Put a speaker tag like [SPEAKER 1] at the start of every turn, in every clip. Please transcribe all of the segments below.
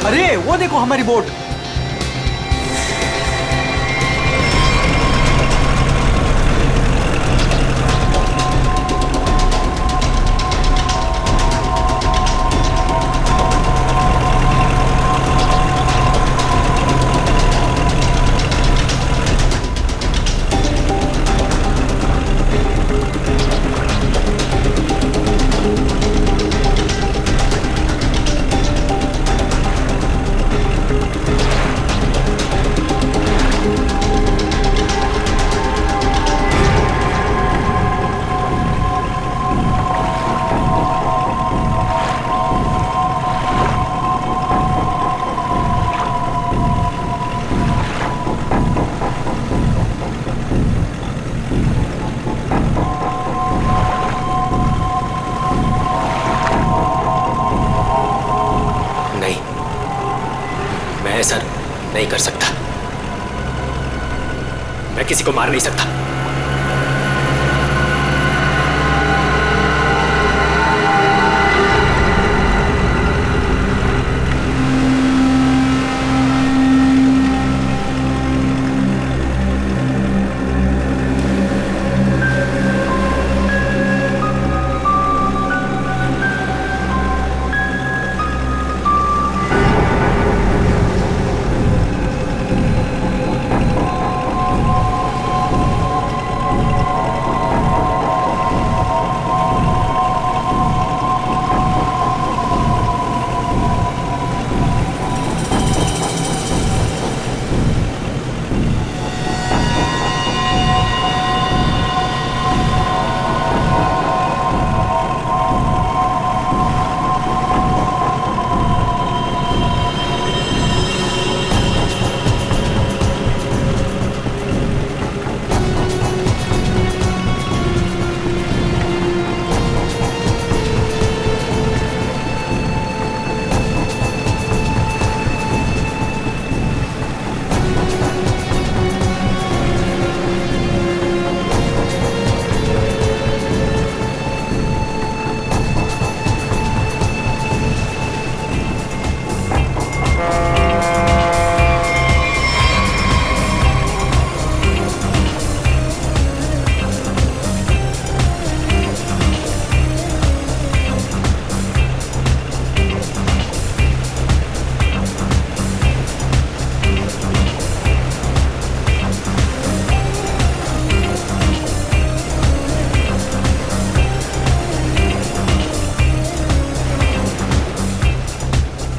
[SPEAKER 1] अरे वो देखो हमारी बोट।
[SPEAKER 2] ऐसा नहीं कर सकता। मैं किसी को मार नहीं सकता।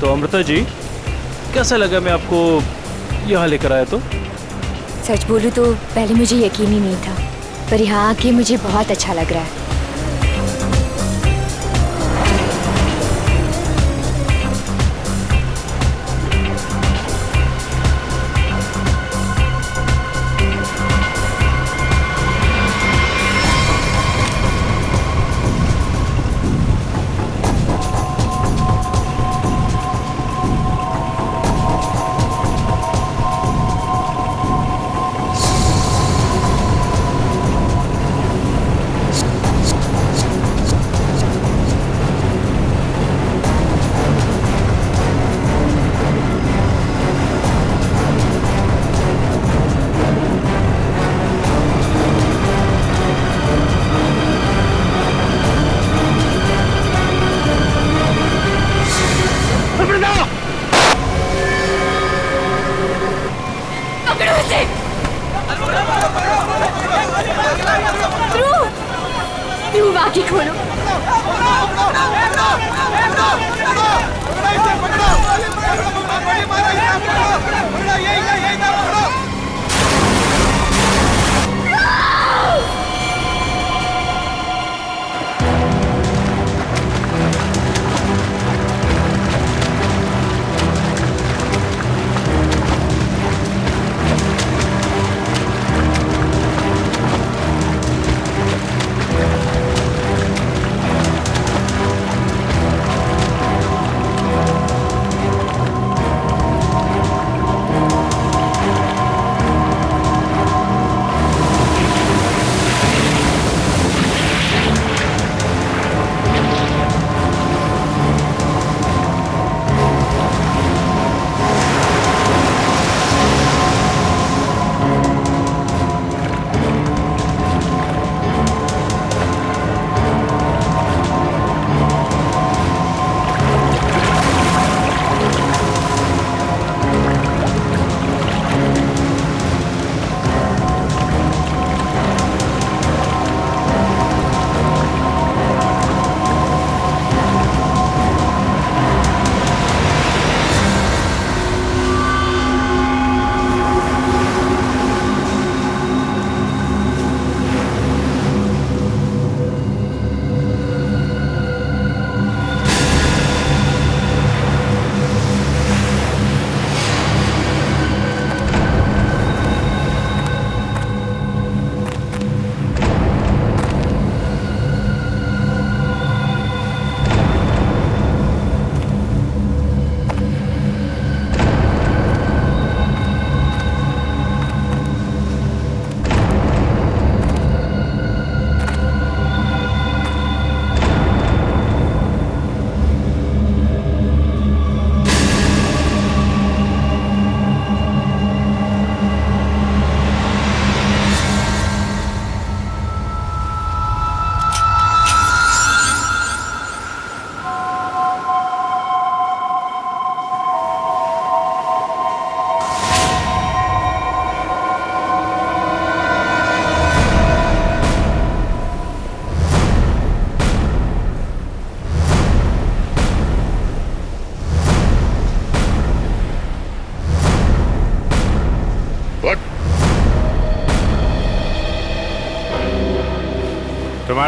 [SPEAKER 3] तो अमृता जी, कैसा लगा मैं आपको यहाँ लेकर आया? तो
[SPEAKER 4] सच बोलूं तो पहले मुझे यकीन ही नहीं था, पर यहाँ आके मुझे बहुत अच्छा लग रहा है।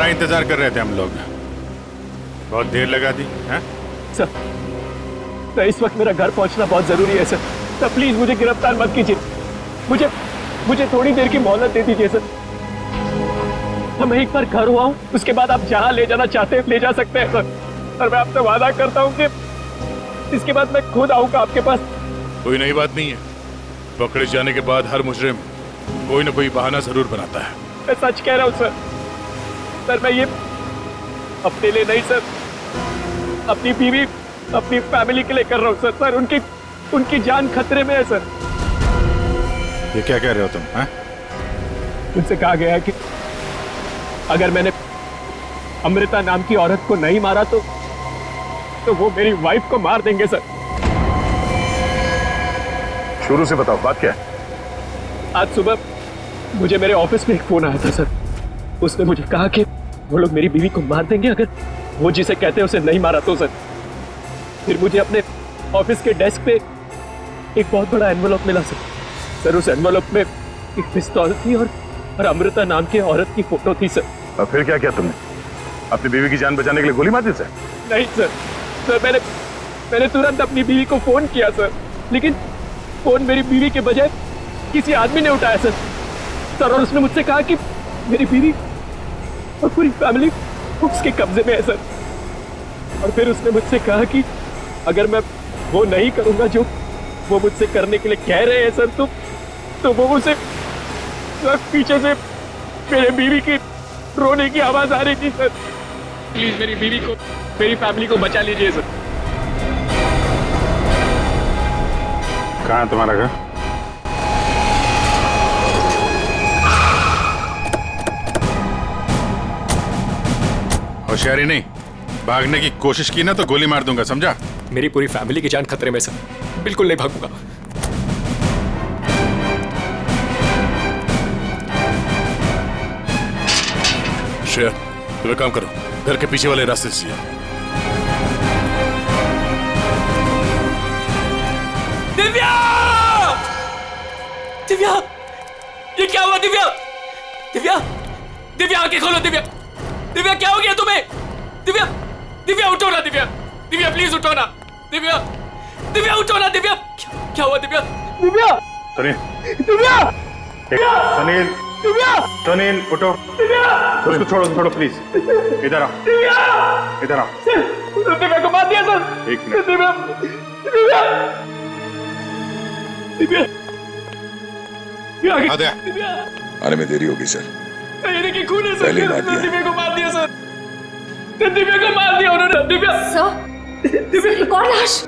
[SPEAKER 1] इंतजार कर रहे थे हम लोग? बहुत देर लगा दी हैं?
[SPEAKER 3] सर इस वक्त मेरा घर पहुंचना बहुत जरूरी है सर। सर प्लीज मुझे गिरफ्तार मत कीजिए। मुझे थोड़ी देर की मोहलत दे दीजिए सर। मैं एक बार घर हुआ हूँ, उसके बाद आप जहाँ ले जाना चाहते हैं ले जा सकते हैं सर। और मैं आपसे वादा करता हूँ कि इसके बाद मैं खुद आऊंगा आपके पास।
[SPEAKER 1] कोई नई बात नहीं है। पकड़े जाने के बाद हर मुजरिम कोई ना कोई बहाना जरूर बनाता है।
[SPEAKER 3] मैं सच कह रहा हूँ सर। सर मैं ये अपने लिए नहीं सर, अपनी बीवी अपनी फैमिली के लिए कर रहा हूँ सर। सर उनकी जान खतरे में है सर।
[SPEAKER 1] ये क्या कह रहे हो तुम? हैं?
[SPEAKER 3] उनसे कहा गया है कि अगर मैंने अमृता नाम की औरत को नहीं मारा तो वो मेरी वाइफ को मार देंगे सर।
[SPEAKER 1] शुरू से बताओ, बात क्या है?
[SPEAKER 3] आज सुबह मुझे मेरे ऑफिस में एक फोन आया था सर। उसने मुझे कहा कि वो लोग मेरी बीवी को मार देंगे अगर वो जिसे कहते हैं उसे नहीं मारा तो सर। फिर मुझे अपने ऑफिस के डेस्क पे एक बहुत बड़ा एनवेलप मिला सर। उस एनवेलप में एक पिस्तौल थी और अमृता नाम की औरत की फोटो थी सर।
[SPEAKER 1] और फिर क्या किया तुमने? अपनी बीवी की जान बचाने के लिए गोली मार दी सर?
[SPEAKER 3] नहीं सर मैंने तुरंत अपनी बीवी को फोन किया सर, लेकिन फोन मेरी बीवी के बजाय किसी आदमी ने उठाया सर। और उसने मुझसे कहा कि मेरी बीवी और पूरी फैमिली उसके कब्जे में है सर। और फिर उसने मुझसे कहा कि अगर मैं वो नहीं करूंगा जो वो मुझसे करने के लिए कह रहे हैं सर, तो वो मुझसे पीछे से मेरे बीवी की रोने की आवाज आ रही थी सर। प्लीज मेरी बीवी को मेरी फैमिली को बचा लीजिए सर।
[SPEAKER 1] कहाँ है तुम्हारा घर? होशियारी नहीं, भागने की कोशिश की ना तो गोली मार दूंगा, समझा?
[SPEAKER 2] मेरी पूरी फैमिली की जान खतरे में सर। बिल्कुल नहीं भागूंगा।
[SPEAKER 1] श्रेया, तुम एक काम करो, घर के पीछे वाले रास्ते से जाओ।
[SPEAKER 2] दिव्या! दिव्या! ये क्या हुआ दिव्या? दिव्या आंखें खोलो दिव्या! दिव्या क्या हो गया तुम्हें? दिव्या उठो ना दिव्या! दिव्या प्लीज उठो ना! दिव्या उठो ना दिव्या! क्या हुआ दिव्या?
[SPEAKER 1] सुनील उठो। उसको छोड़ो प्लीज। इधर आओ।
[SPEAKER 3] दिव्या को मार दिया सर।
[SPEAKER 1] एक मिनट।
[SPEAKER 3] दिव्या
[SPEAKER 5] आने में देरी होगी सर।
[SPEAKER 3] ये देखिए खून है सर।
[SPEAKER 5] पहले ही मार दिया।
[SPEAKER 3] दिव्या को मार दिया सर। दिव्या को मार दिया उन्होंने। दिव्या
[SPEAKER 4] सर कौन लाश?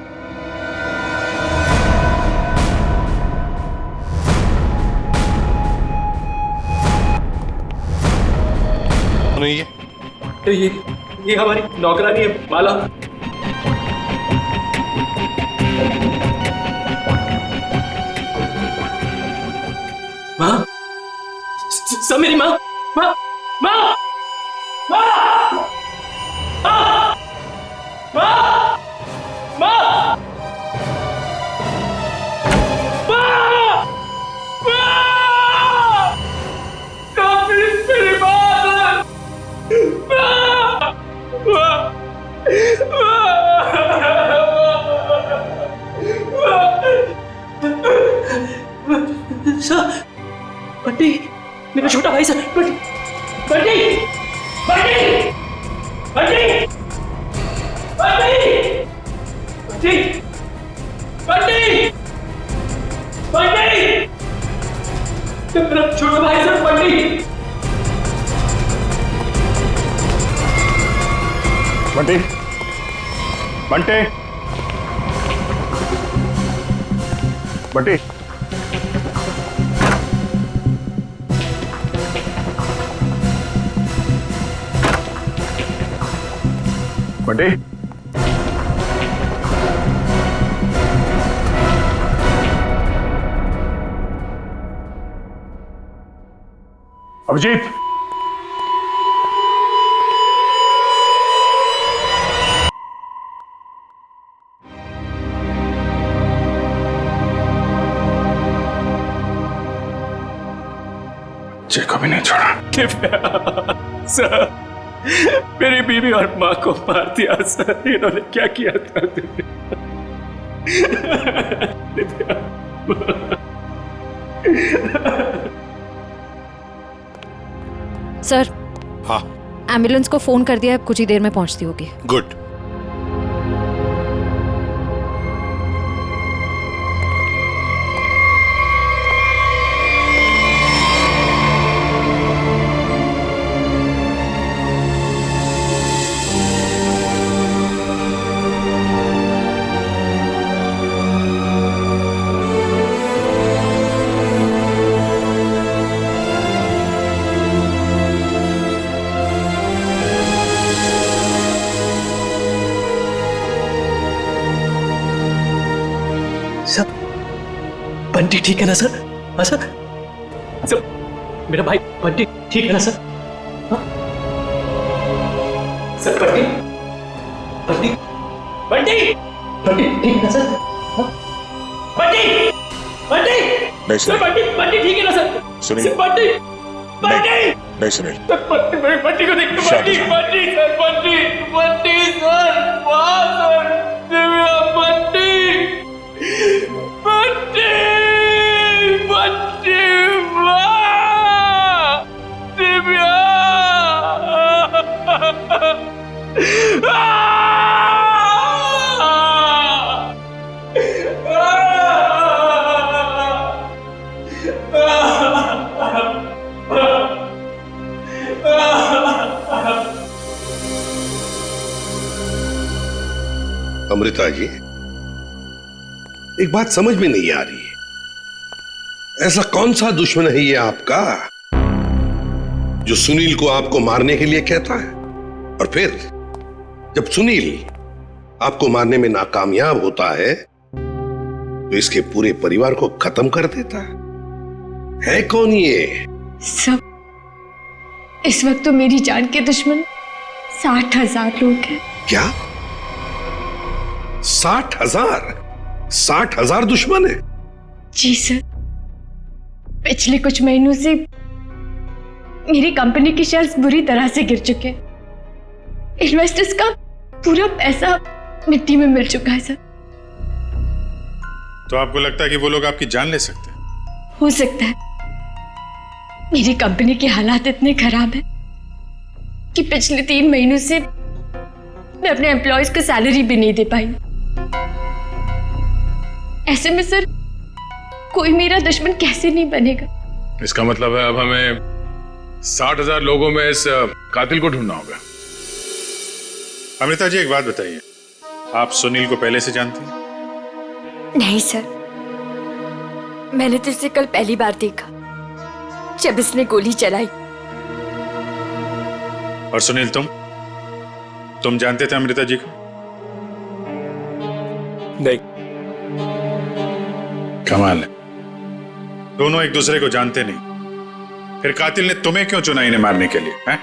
[SPEAKER 1] नहीं है।
[SPEAKER 3] ये हमारी नौकरानी है माला। माँ, मेरी माँ, माँ, माँ, माँ, माँ, माँ, माँ, मेरी माँ, बंटी, मेरा छोटा भाई सर। बंटी, बंटी, बंटी, बंटी, बंटी, बंटी, बंटी, बंटी, मेरा छोटा भाई सर। बंटी,
[SPEAKER 1] बंटी, बंटी, बंटी, बंटी, अभिजीत,
[SPEAKER 5] जय को भी नहीं छोड़ा।
[SPEAKER 3] सर मेरी बीवी और माँ को मार दिया सर। इन्होंने क्या किया था?
[SPEAKER 5] सर,
[SPEAKER 6] हाँ
[SPEAKER 5] एम्बुलेंस को फोन कर दिया है, कुछ ही देर में पहुंचती होगी।
[SPEAKER 6] गुड।
[SPEAKER 3] सर, बंटी ठीक है ना सर? हाँ सर? सर, मेरा भाई बंटी ठीक है ना सर? हाँ? सर, बंटी बंटी बंटी बंटी ठीक है ना सर? हाँ? बंटी बंटी
[SPEAKER 6] नहीं
[SPEAKER 3] सर,
[SPEAKER 6] सुनील,
[SPEAKER 3] बंटी बंटी ठीक है ना सर?
[SPEAKER 6] सुनील।
[SPEAKER 3] सर, बंटी बंटी
[SPEAKER 6] नहीं सुनील।
[SPEAKER 3] सर, बंटी को देख।
[SPEAKER 6] शांति
[SPEAKER 3] बंटी
[SPEAKER 6] से।
[SPEAKER 3] बंटी सर, बंटी बंटी सर, वाह सर, दिव्या बंटी बंटी बंटी, वाह दिव्या।
[SPEAKER 7] अमृता जी, एक बात समझ में नहीं आ रही, ऐसा कौन सा दुश्मन है ये आपका जो सुनील को आपको मारने के लिए कहता है, और फिर जब सुनील आपको मारने में नाकामयाब होता है तो इसके पूरे परिवार को खत्म कर देता है कौन ये?
[SPEAKER 4] सब इस वक्त तो मेरी जान के दुश्मन 60,000 लोग हैं।
[SPEAKER 7] क्या 60,000? 60,000 दुश्मन है?
[SPEAKER 4] जी सर, पिछले कुछ महीनों से मेरी कंपनी के शेयर्स बुरी तरह से गिर चुके हैं। इन्वेस्टर्स का पूरा पैसा मिट्टी में मिल चुका है सर।
[SPEAKER 1] तो आपको लगता है कि वो लोग आपकी जान ले सकते हैं?
[SPEAKER 4] हो सकता है। मेरी कंपनी के हालात इतने खराब हैं कि पिछले 3 महीनों से मैं अपने एम्प्लॉयज को सैलरी भी नहीं दे पाई। ऐसे में सर कोई मेरा दुश्मन कैसे नहीं बनेगा?
[SPEAKER 1] इसका मतलब है अब हमें 60,000 लोगों में इस कातिल को ढूंढना होगा।
[SPEAKER 6] अमृता जी, एक बात बताइए, आप सुनील को पहले से जानती हैं?
[SPEAKER 4] नहीं सर, मैंने तो इसे कल पहली बार देखा जब इसने गोली चलाई।
[SPEAKER 6] और सुनील, तुम जानते थे अमृता जी को?
[SPEAKER 3] नहीं।
[SPEAKER 6] कमाल है, दोनों एक दूसरे को जानते नहीं, फिर कातिल ने तुम्हें क्यों चुना इन्हें मारने के लिए? हैं?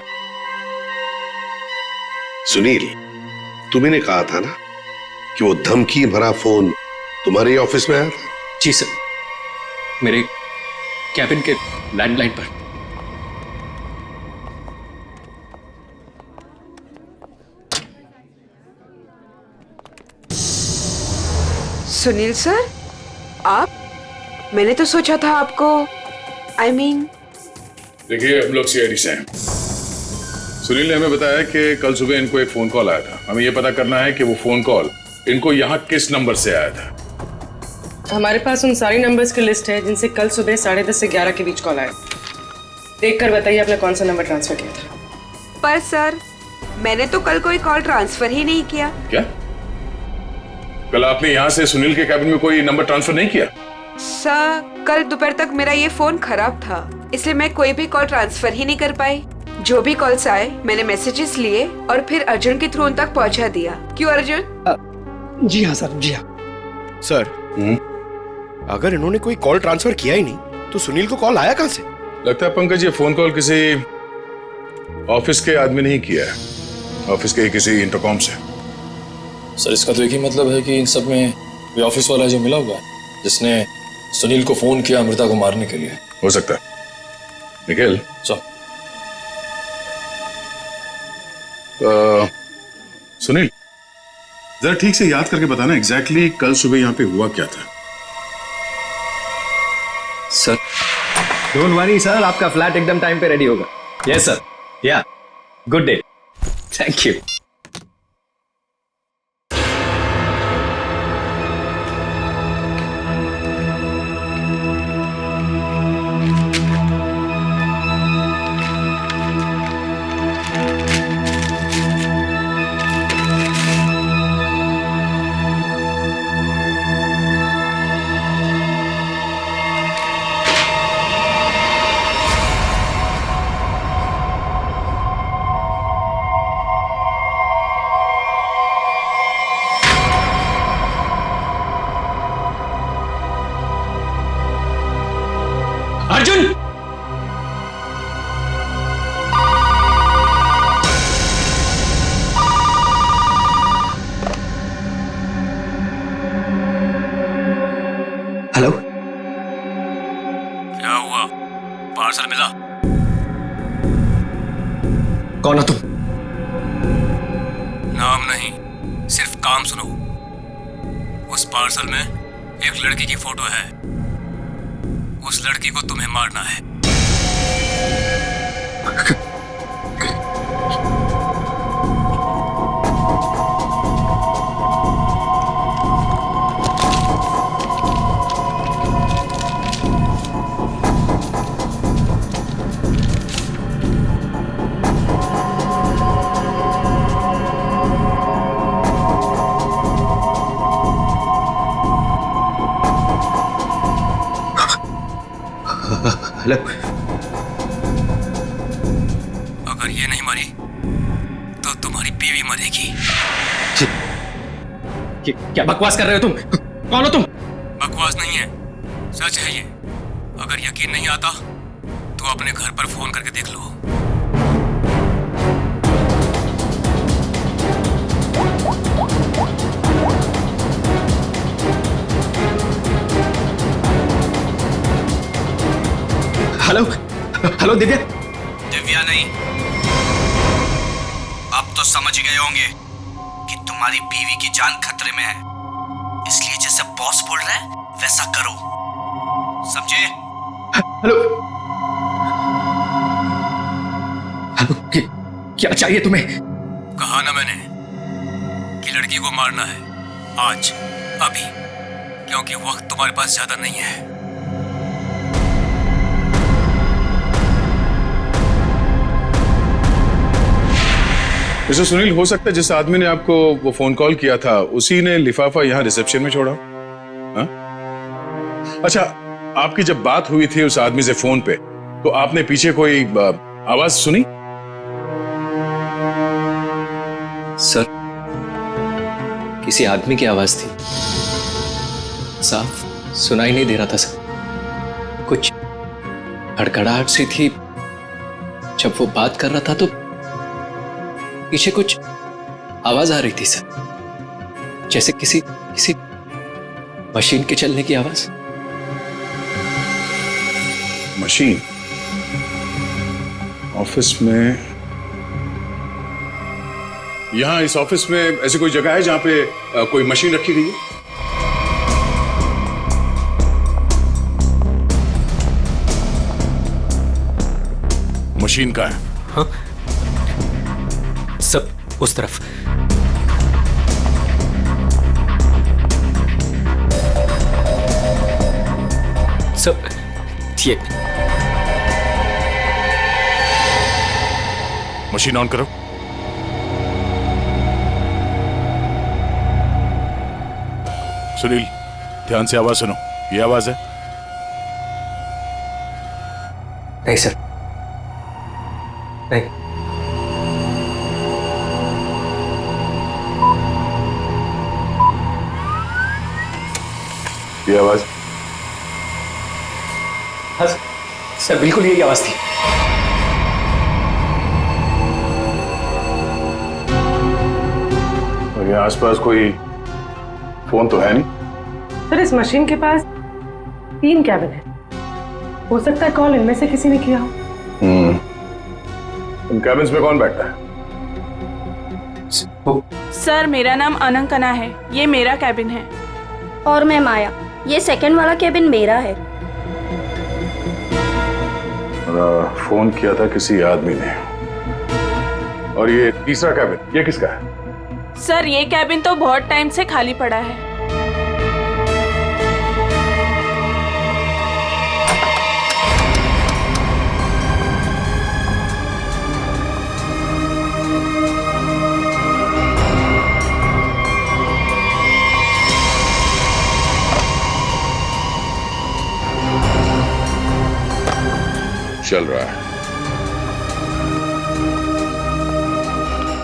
[SPEAKER 7] सुनील, तुम्ही कहा था ना कि वो धमकी भरा फोन तुम्हारे ऑफिस में आया था?
[SPEAKER 3] जी सर, मेरे कैबिन के लैंडलाइन पर।
[SPEAKER 8] सुनील सर, आप? मैंने तो सोचा था आपको
[SPEAKER 1] देखिए, हम लोग सीआईडी से हैं। सुनील ने हमें बताया कि कल सुबह इनको एक फोन कॉल आया था। हमें यह पता करना है कि वो फोन कॉल इनको यहाँ किस नंबर से आया था।
[SPEAKER 9] हमारे पास उन सारी नंबर्स की लिस्ट है जिनसे कल सुबह 10:30 से 11 के बीच कॉल आया। देखकर बताइए आपने कौन सा नंबर ट्रांसफर किया था।
[SPEAKER 8] पर सर, मैंने तो कल कोई कॉल ट्रांसफर ही नहीं किया।
[SPEAKER 1] क्या? कल आपने यहाँ से सुनील के कैबिन में कोई नंबर ट्रांसफर नहीं किया?
[SPEAKER 8] सर, कल दोपहर तक मेरा ये फोन खराब था, इसलिए मैं कोई भी कॉल ट्रांसफर ही नहीं कर पाई। जो भी कॉल्स आए मैंने मैसेजेस लिए और फिर अर्जुन के थ्रू उन तक पहुंचा दिया। क्यों अर्जुन?
[SPEAKER 10] जी हाँ सर, जी हाँ सर। अगर इन्होंने कोई कॉल ट्रांसफर किया ही नहीं तो सुनील को कॉल आया कहां से?
[SPEAKER 1] लगता है पंकज ये फोन कॉल किसी ऑफिस के आदमी ने ही किया है, ऑफिस के किसी इंटरकॉम से।
[SPEAKER 2] सर, इसका तो एक ही मतलब है कि इन सब में कोई ऑफिस वाला जो मिला हुआ है जिसने सुनील को फोन किया अमृता को मारने के लिए।
[SPEAKER 1] हो सकता है। निखिल,
[SPEAKER 2] सर,
[SPEAKER 1] सुनील, जरा ठीक से याद करके बताना एग्जैक्टली कल सुबह यहाँ पे हुआ क्या था।
[SPEAKER 3] सर डोंट वरी सर, आपका फ्लैट एकदम टाइम पे रेडी होगा। यस सर, या good day, thank you. Arjun, hello,
[SPEAKER 2] क्या हुआ? पार्सल मिला?
[SPEAKER 3] कौन हो तुम?
[SPEAKER 2] नाम नहीं, सिर्फ काम सुनो। उस पार्सल में एक लड़की की फोटो है। उस लड़की को तुम्हें मारना है।
[SPEAKER 3] हेलो,
[SPEAKER 2] अगर ये नहीं मरी तो तुम्हारी बीवी मरेगी।
[SPEAKER 3] क्या बकवास कर रहे हो तुम? कौन हो तुम?
[SPEAKER 2] बकवास नहीं है, सच है ये। अगर यकीन नहीं आता तो अपने घर पर फोन करके देख लो।
[SPEAKER 3] Hello hello, Divya.
[SPEAKER 11] दिव्या नहीं, अब तो समझ गए होंगे कि तुम्हारी बीवी की जान खतरे में है। इसलिए जैसे बॉस बोल रहा है वैसा करो, समझे?
[SPEAKER 3] हेलो हेलो, क्या चाहिए तुम्हें?
[SPEAKER 2] कहा ना मैंने कि लड़की को मारना है, आज, अभी, क्योंकि वक्त तुम्हारे पास ज्यादा नहीं है।
[SPEAKER 1] मिस्टर सुनील, हो सकता है जिस आदमी ने आपको वो फोन कॉल किया था उसी ने लिफाफा यहाँ रिसेप्शन में छोड़ा। हाँ? अच्छा, आपकी जब बात हुई थी उस आदमी से फोन पे, तो आपने पीछे कोई आवाज सुनी?
[SPEAKER 3] सर, किसी आदमी की आवाज थी, साफ सुनाई नहीं दे रहा था सर। कुछ हड़कड़ाहट सी थी। जब वो बात कर रहा था तो पीछे कुछ आवाज आ रही थी सर, जैसे किसी मशीन के चलने की आवाज।
[SPEAKER 1] मशीन? ऑफिस में? यहां इस ऑफिस में ऐसी कोई जगह है जहां पे कोई मशीन रखी गई है? मशीन का है?
[SPEAKER 2] हाँ? सब उस तरफ। सब ये
[SPEAKER 1] मशीन ऑन करो। सुनील, ध्यान से आवाज सुनो। ये आवाज है?
[SPEAKER 3] नहीं सर, नहीं।
[SPEAKER 1] ये आवाज?
[SPEAKER 3] हाँ सर, बिल्कुल यही आवाज थी।
[SPEAKER 1] और ये आसपास कोई फोन तो है नहीं?
[SPEAKER 9] सर, इस मशीन के पास 3 कैबिन है। हो सकता है कॉल इनमें से किसी ने किया हो।
[SPEAKER 1] इन कैबिन्स में कौन बैठता है?
[SPEAKER 12] सर मेरा नाम अनंकना है, ये मेरा कैबिन है।
[SPEAKER 13] और मैं माया, ये सेकंड वाला कैबिन मेरा है।
[SPEAKER 1] फोन किया था किसी आदमी ने। और ये तीसरा कैबिन, ये किसका है?
[SPEAKER 12] सर ये कैबिन तो बहुत टाइम से खाली पड़ा है।
[SPEAKER 1] चल रहा है।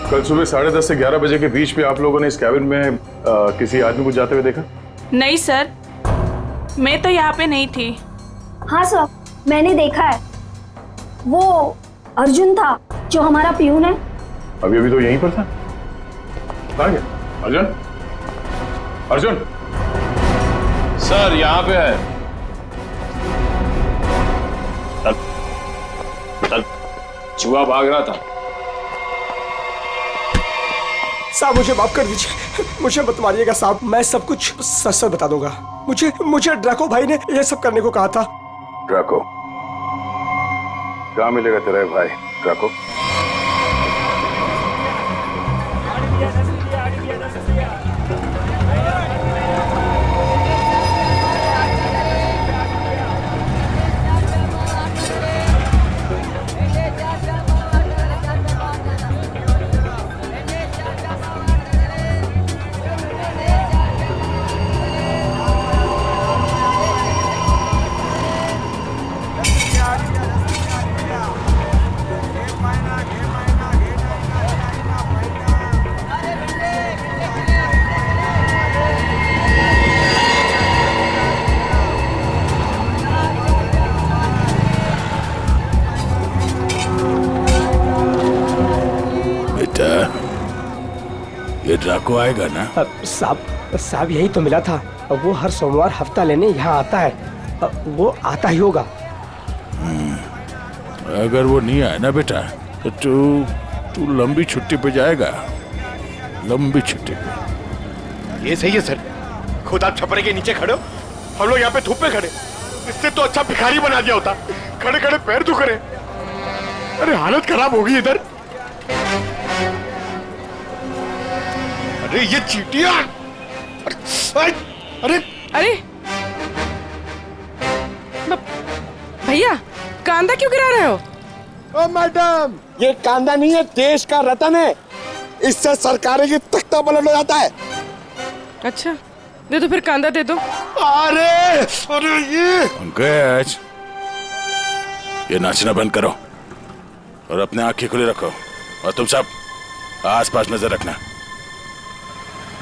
[SPEAKER 1] कल सुबह 10:30 से 11 बजे के बीच में आप लोगों ने इस कैबिन में किसी आदमी को जाते हुए देखा?
[SPEAKER 12] नहीं सर, मैं तो यहाँ पे नहीं थी।
[SPEAKER 13] हाँ सर, मैंने देखा है। वो अर्जुन था जो हमारा पियून है।
[SPEAKER 1] अभी तो यहीं पर था। कहाँ गया? अर्जुन? अर्जुन?
[SPEAKER 3] सर यहाँ पे है। चूहा भाग रहा था।
[SPEAKER 10] साहब मुझे माफ कर दीजिए, मुझे मत मारिएगा साहब, मैं सब कुछ सच सच बता दूंगा। मुझे ड्रैको भाई ने ये सब करने को कहा था।
[SPEAKER 1] ड्रैको? कहाँ मिलेगा तेरा भाई ड्रैको?
[SPEAKER 14] ये ड्राको आएगा ना?
[SPEAKER 10] साहब यही तो मिला था। वो हर सोमवार हफ्ता लेने यहाँ आता है। वो आता ही होगा।
[SPEAKER 14] अगर वो नहीं आया ना बेटा तो तू लंबी छुट्टी पे जाएगा। लंबी छुट्टी पे।
[SPEAKER 10] ये सही है सर। खुद आप छपरे के नीचे खड़े हो, हम लोग यहाँ पे धूप में खड़े। इससे तो अच्छा भिखारी बना दिया होता। खड़े खड़े पैर दुख रहे। अरे हालत खराब हो गई इधर। अरे ये चीटियां! अरे
[SPEAKER 9] भैया कांदा क्यों गिरा रहे हो?
[SPEAKER 10] ओ मैडम, ये कांदा नहीं है, देश का रतन है। इससे सरकारें की तख्ता पलट हो जाता है।
[SPEAKER 9] अच्छा दे दो फिर, कांदा दे दो।
[SPEAKER 10] अरे ये
[SPEAKER 14] पंकज, ये नाचना बंद करो और अपने आंखें खुली रखो। और तुम सब आसपास नजर रखना।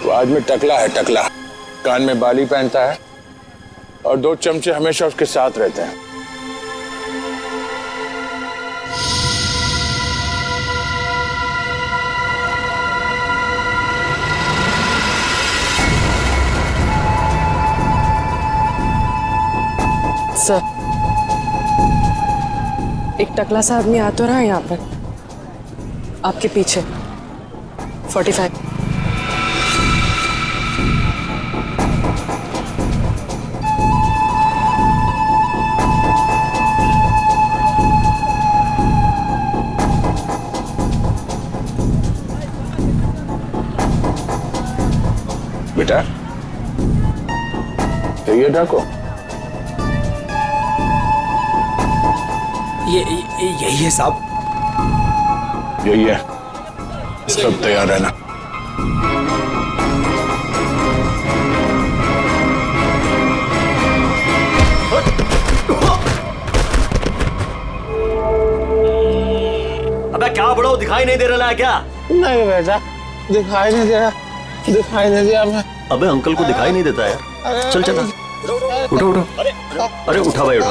[SPEAKER 1] वो आदमी टकला है, टकला। कान में बाली पहनता है और 2 चमचे हमेशा उसके साथ रहते हैं।
[SPEAKER 9] सर, एक टकला सा आदमी आ तो रहा है यहाँ पर, आपके पीछे। 45।
[SPEAKER 1] बेटा, ये डाको।
[SPEAKER 10] यही है साहब।
[SPEAKER 1] यही है। सब तैयार रहना।
[SPEAKER 11] अबे क्या बड़ो, दिखाई नहीं दे रहा है क्या?
[SPEAKER 3] नहीं बेटा, दिखाई नहीं दे रहा, दिखाई नहीं दिया मैं।
[SPEAKER 11] अबे अंकल को दिखाई नहीं देता यार। चल चल, उठो उठो। अरे उठा भाई, उठा।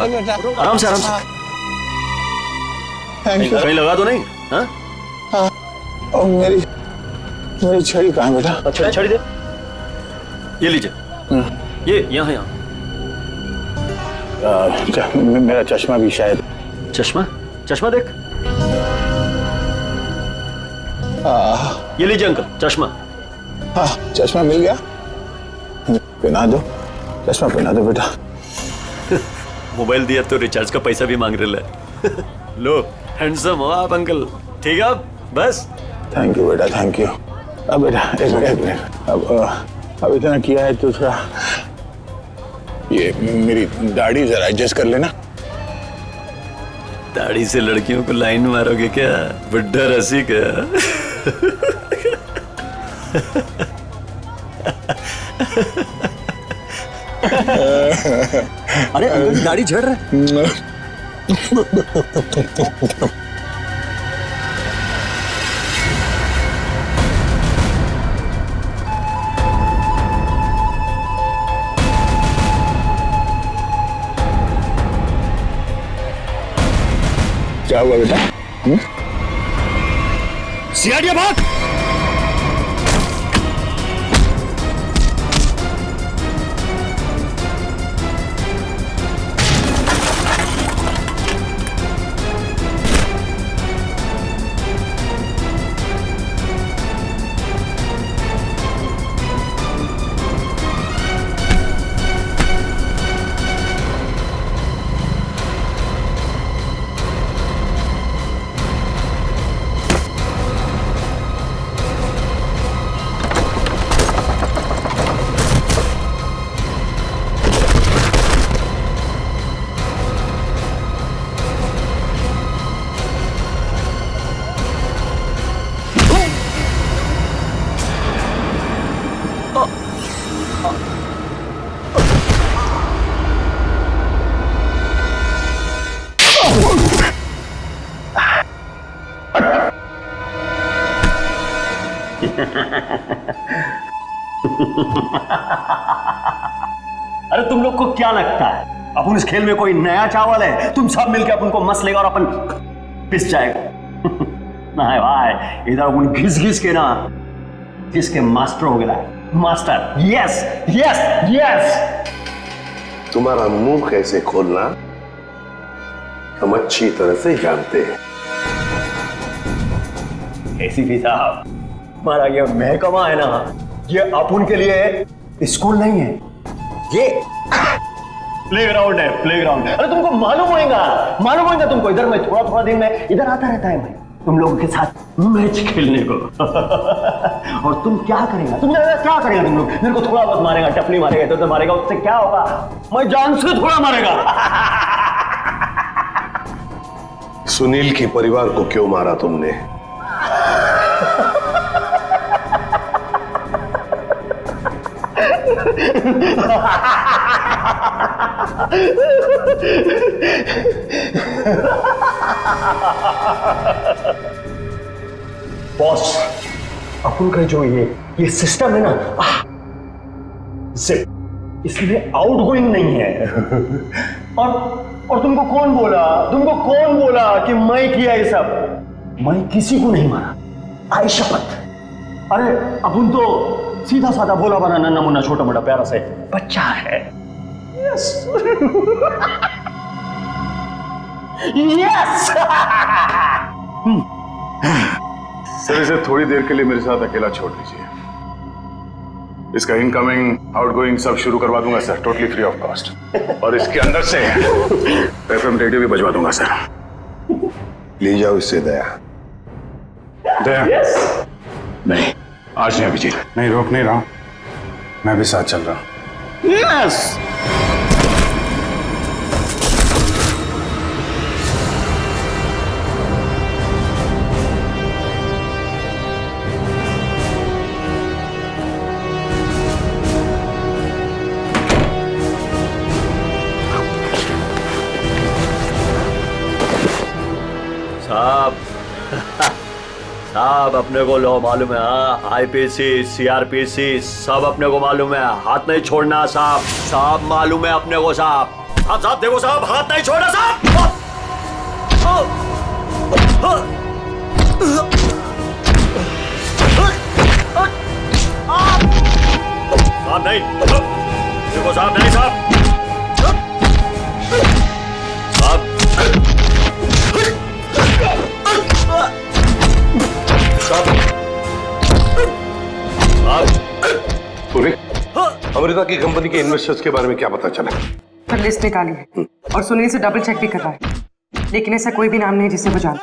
[SPEAKER 11] आराम से, आराम से। कहीं लगा तो नहीं? हाँ?
[SPEAKER 3] और मेरी छड़ी कहाँ है बेटा?
[SPEAKER 11] अच्छा छड़ी दे। ये लीजिए, ये यहाँ यहाँ।
[SPEAKER 3] मेरा चश्मा भी शायद।
[SPEAKER 11] चश्मा? चश्मा देख।
[SPEAKER 15] ये लीजिए अंकल चश्मा।
[SPEAKER 14] हाँ चश्मा मिल गया, पहना दो, चश्मा पहना दो बेटा।
[SPEAKER 15] मोबाइल दिया तो रिचार्ज का पैसा भी मांग रहे हैं। लो हैंडसम हो आप अंकल, ठीक है अब बस।
[SPEAKER 14] थैंक यू बेटा, थैंक यू। अब बेटा एक मिनट, अब इतना किया है तो थोड़ा ये मेरी दाढ़ी जरा एडजस्ट कर लेना।
[SPEAKER 15] दाढ़ी से लड़कियों को लाइन मारोगे क्या, बुड्ढा रसिक है।
[SPEAKER 11] अरे अंकल दाढ़ी झड़ रहा है।
[SPEAKER 14] क्या हुआ बेटा?
[SPEAKER 11] सियाड़िया भाग।
[SPEAKER 15] अरे तुम लोग को क्या लगता है अपन इस खेल में कोई नया चावल है? तुम सब मिलकर अपन को मस लेगा और अपन पिस जाएगा। नहीं भाई, इधर अपन घिस घिस के ना जिसके मास्टर हो गया है। Master, yes yes yes.
[SPEAKER 7] तुम्हारा मुंह कैसे खोलना हम अच्छी तरह से जानते हैं।
[SPEAKER 15] एसीपी साहब, हमारा ये महकमा है ना, ये अपन के लिए स्कूल नहीं है, ये प्लेग्राउंड है, प्लेग्राउंड। अरे तुमको मालूम होगा तुमको। इधर मैं थोड़ा थोड़ा दिन में इधर आता रहता है मैं तुम लोगों के साथ मैच खेलने को। और तुम क्या करेगा, तुम क्या करेगा? तुम लोग मेरे को थोड़ा बहुत मारेगा, टपली मारेगा, इधर मारेगा, उससे क्या होगा? मैं जान से थोड़ा मारेगा।
[SPEAKER 7] सुनील के परिवार को क्यों मारा तुमने?
[SPEAKER 15] बॉस, अपन का जो ये सिस्टम है ना, जिप, इसमें आउटगोइंग नहीं है। और तुमको कौन बोला कि मैं किया ये सब? मैं किसी को नहीं मारा, आई शपथ। अरे अपन तो सीधा साधा बोला बना नन्ना मुन्ना छोटा मोटा प्यारा से बच्चा है। Yes yes.
[SPEAKER 1] सर इसे थोड़ी देर के लिए मेरे साथ अकेला छोड़ दीजिए। इसका इनकमिंग आउटगोइंग सब शुरू करवा दूंगा sir, totally free of cost. और इसके अंदर से एफएम रेडियो भी बजवा दूंगा सर।
[SPEAKER 7] ले जाओ इससे दया।
[SPEAKER 1] दया? नहीं, आज नहीं अभिजीत। नहीं, रोक नहीं रहा हूं, मैं भी साथ चल रहा हूं।
[SPEAKER 15] यस। साहब अपने को लो मालूम है, आईपीसी सीआरपीसी सब अपने को मालूम है, हाथ नहीं छोड़ना साहब। साहब मालूम है अपने को साहब। साहब देखो साहब, हाथ नहीं छोड़ना साहब। साहब नहीं, देखो साहब नहीं साहब।
[SPEAKER 7] अमृता की कंपनी के इन्वेस्टर्स के बारे में क्या पता चला?
[SPEAKER 9] पर लिस्ट निकाली है और सुनील से डबल चेक भी कर रहा है, लेकिन ऐसा कोई भी नाम नहीं जिसे वो जाने।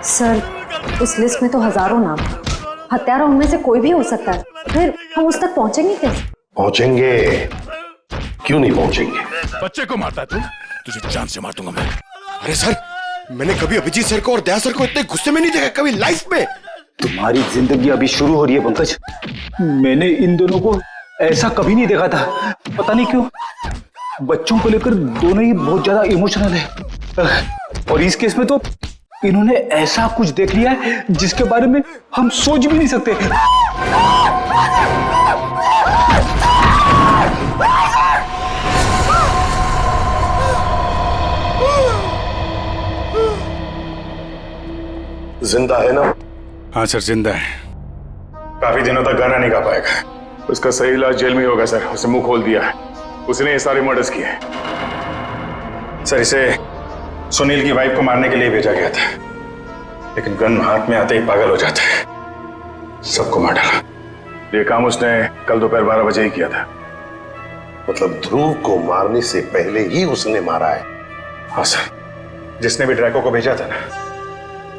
[SPEAKER 13] सर, उस लिस्ट में तो हजारों नाम है। हत्यारा उनमें से कोई भी हो सकता है। फिर हम उस तक पहुंचेंगे कैसे?
[SPEAKER 7] पहुंचेंगे, क्यों नहीं पहुंचेंगे?
[SPEAKER 10] बच्चे को मारता है तू? तुझे जान से मार दूंगा मैं। अरे सर, मैंने कभी अभिजीत सर को और दया सर को इतने गुस्से में नहीं देखा कभी लाइफ में।
[SPEAKER 15] तुम्हारी जिंदगी अभी शुरू हो रही है पंकज। मैंने इन दोनों को ऐसा कभी नहीं देखा था। पता नहीं क्यों बच्चों को लेकर दोनों ही बहुत ज्यादा इमोशनल है, और इस केस में तो इन्होंने ऐसा कुछ देख लिया है जिसके बारे में हम सोच भी नहीं सकते।
[SPEAKER 7] जिंदा है ना?
[SPEAKER 6] हाँ सर, जिंदा है। काफी दिनों तक गाना नहीं गा पाएगा। उसका सही इलाज जेल में ही होगा सर। उसे मुंह खोल दिया है। उसने ये सारे मर्डर्स किए हैं सर। इसे सुनील की वाइफ को मारने के लिए भेजा गया था, लेकिन गन हाथ में आते ही पागल हो जाता है। सबको मार डाला। ये काम उसने कल दोपहर 12 बजे ही किया था।
[SPEAKER 7] मतलब ध्रुव को मारने से पहले ही उसने मारा है?
[SPEAKER 6] हाँ सर। जिसने भी ड्रैको को भेजा था ना,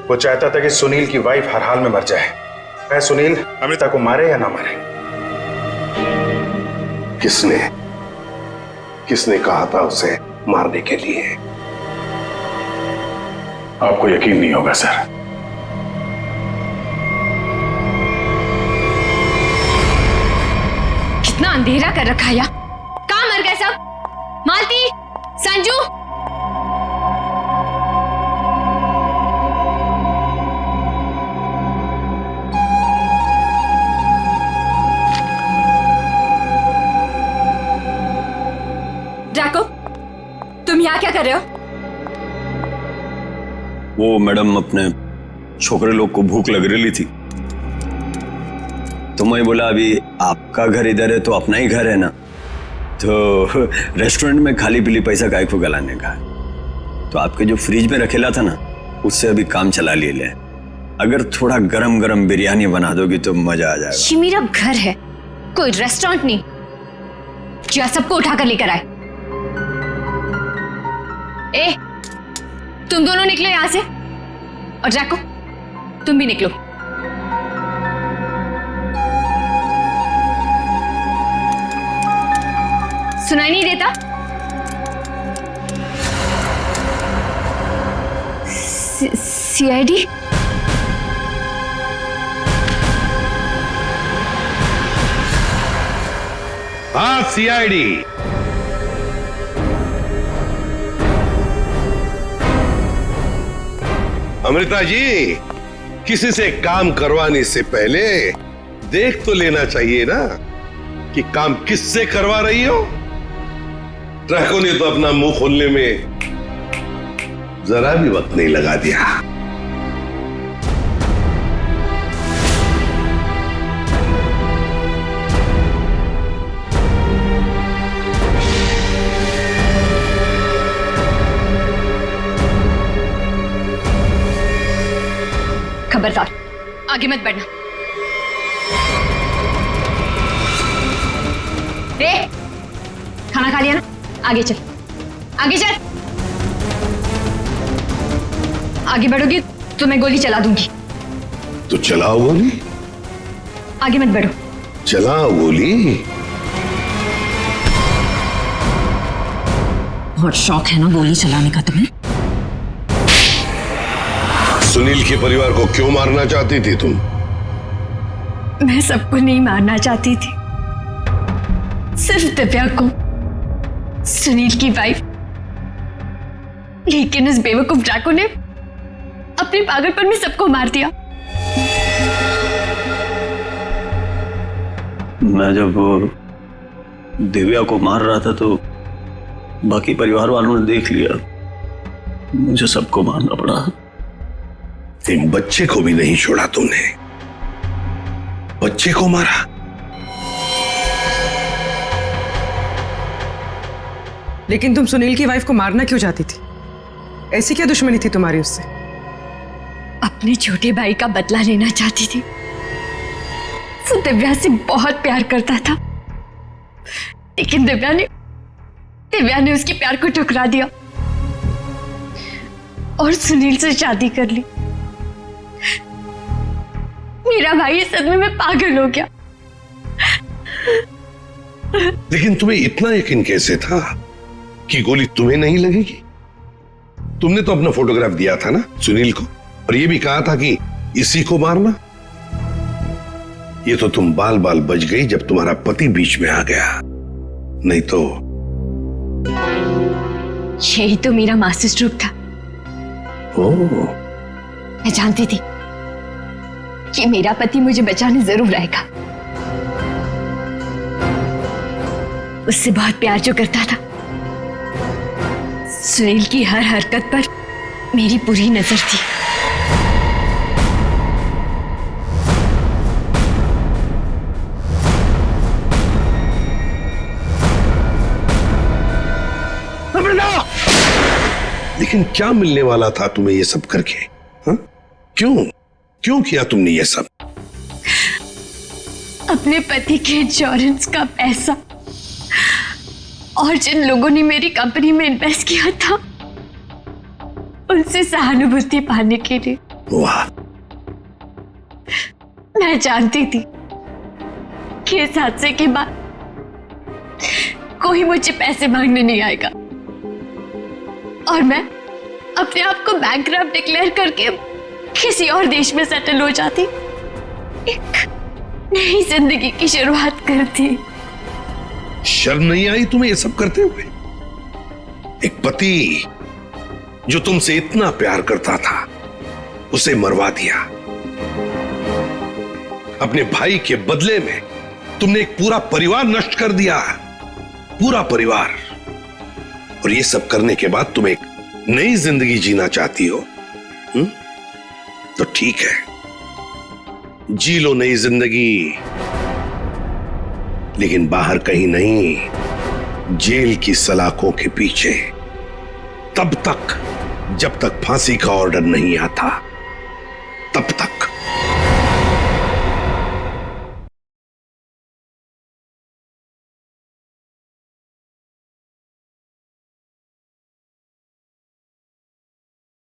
[SPEAKER 6] वो चाहता था कि सुनील की वाइफ हर हाल में मर जाए। चाहे सुनील अमृता को मारे या ना मारे।
[SPEAKER 7] किसने कहा था उसे मारने के लिए?
[SPEAKER 6] आपको यकीन नहीं होगा सर।
[SPEAKER 4] कितना अंधेरा कर रखा है। कहाँ मर गए सब? मालती, संजू, ड्रैको, तुम यहाँ क्या कर रहे हो?
[SPEAKER 15] वो मैडम, अपने छोकरे लोग को भूख लग रही थी, तो मैं बोला अभी आपका घर इधर है तो अपना ही घर है ना, तो रेस्टोरेंट में खाली पीली पैसा काय को गलाने का। तो आपके जो फ्रिज में रखेला था ना, उससे अभी काम चला ले। अगर थोड़ा गरम गरम बिरयानी बना दोगी तो मजा आ जाएगा।
[SPEAKER 4] ये मेरा घर है, कोई रेस्टोरेंट नहीं जो सबको उठाकर लेकर आए। ए, तुम दोनों निकलो यहां से, और जैको तुम भी निकलो। सुनाई नहीं देता? सीआईडी?
[SPEAKER 7] हाँ, सीआईडी। अमृता जी, किसी से काम करवाने से पहले देख तो लेना चाहिए ना कि काम किससे करवा रही हो। ट्रैको ने तो अपना मुंह खोलने में जरा भी वक्त नहीं लगा दिया।
[SPEAKER 4] खबरदार, आगे मत बढ़ना। रे, खाना खा लिया ना? आगे चल, आगे चल। आगे बढ़ोगी तो मैं गोली चला दूंगी।
[SPEAKER 7] तो चलाओ गोली।
[SPEAKER 4] आगे मत बढ़ो।
[SPEAKER 7] चलाओ गोली।
[SPEAKER 5] बहुत शौक है ना गोली चलाने का तुम्हें?
[SPEAKER 7] सुनील के परिवार को क्यों मारना चाहती थी तुम?
[SPEAKER 4] मैं सबको नहीं मारना चाहती थी, सिर्फ दिव्या को, सुनील की वाइफ। लेकिन इस बेवकूफ ड्रैको ने अपने पागलपन में सबको मार दिया।
[SPEAKER 15] मैं जब दिव्या को मार रहा था तो बाकी परिवार वालों ने देख लिया, मुझे सबको मारना पड़ा।
[SPEAKER 7] एक बच्चे को भी नहीं छोड़ा तुमने, बच्चे को मारा।
[SPEAKER 9] लेकिन तुम सुनील की वाइफ को मारना क्यों चाहती थी? ऐसी क्या दुश्मनी थी तुम्हारी उससे?
[SPEAKER 4] अपने छोटे भाई का बदला लेना चाहती थी। वो दिव्या से बहुत प्यार करता था, लेकिन दिव्या ने उसके प्यार को ठुकरा दिया और सुनील से शादी कर ली। मेरा भाई इस सदमे में पागल हो गया।
[SPEAKER 7] लेकिन तुम्हें इतना यकीन कैसे था कि गोली तुम्हें नहीं लगेगी? तुमने तो अपना फोटोग्राफ दिया था ना सुनील को, और ये भी कहा था कि इसी को मारना। ये तो तुम बाल बाल बच गई जब तुम्हारा पति बीच में आ गया, नहीं तो।
[SPEAKER 4] यही तो मेरा मास्टर स्ट्रोक था। मैं जानती थी कि मेरा पति मुझे बचाने जरूर आएगा। उससे बहुत प्यार जो करता था, सुनील की हर हरकत पर मेरी पूरी नजर थी।
[SPEAKER 7] लेकिन क्या मिलने वाला था तुम्हें ये सब करके? हा? क्यों किया तुमने ये सब?
[SPEAKER 4] अपने पति के इंश्योरेंस का पैसा और जिन लोगों ने मेरी कंपनी में इन्वेस्ट किया था उनसे सहानुभूति पाने के लिए।
[SPEAKER 7] वाह।
[SPEAKER 4] मैं जानती थी कि इस हादसे के बाद कोई मुझे पैसे मांगने नहीं आएगा और मैं अपने आप को बैंकरप्ट डिक्लेयर करके किसी और देश में सेटल हो जाती, एक नई जिंदगी की शुरुआत करती।
[SPEAKER 7] शर्म नहीं आई तुम्हें ये सब करते हुए? एक पति जो तुमसे इतना प्यार करता था उसे मरवा दिया। अपने भाई के बदले में तुमने एक पूरा परिवार नष्ट कर दिया, पूरा परिवार। और ये सब करने के बाद तुम एक नई जिंदगी जीना चाहती हो? तो ठीक है, जी लो नई जिंदगी, लेकिन बाहर कहीं नहीं, जेल की सलाखों के पीछे, तब तक जब तक फांसी का ऑर्डर नहीं आता, तब तक।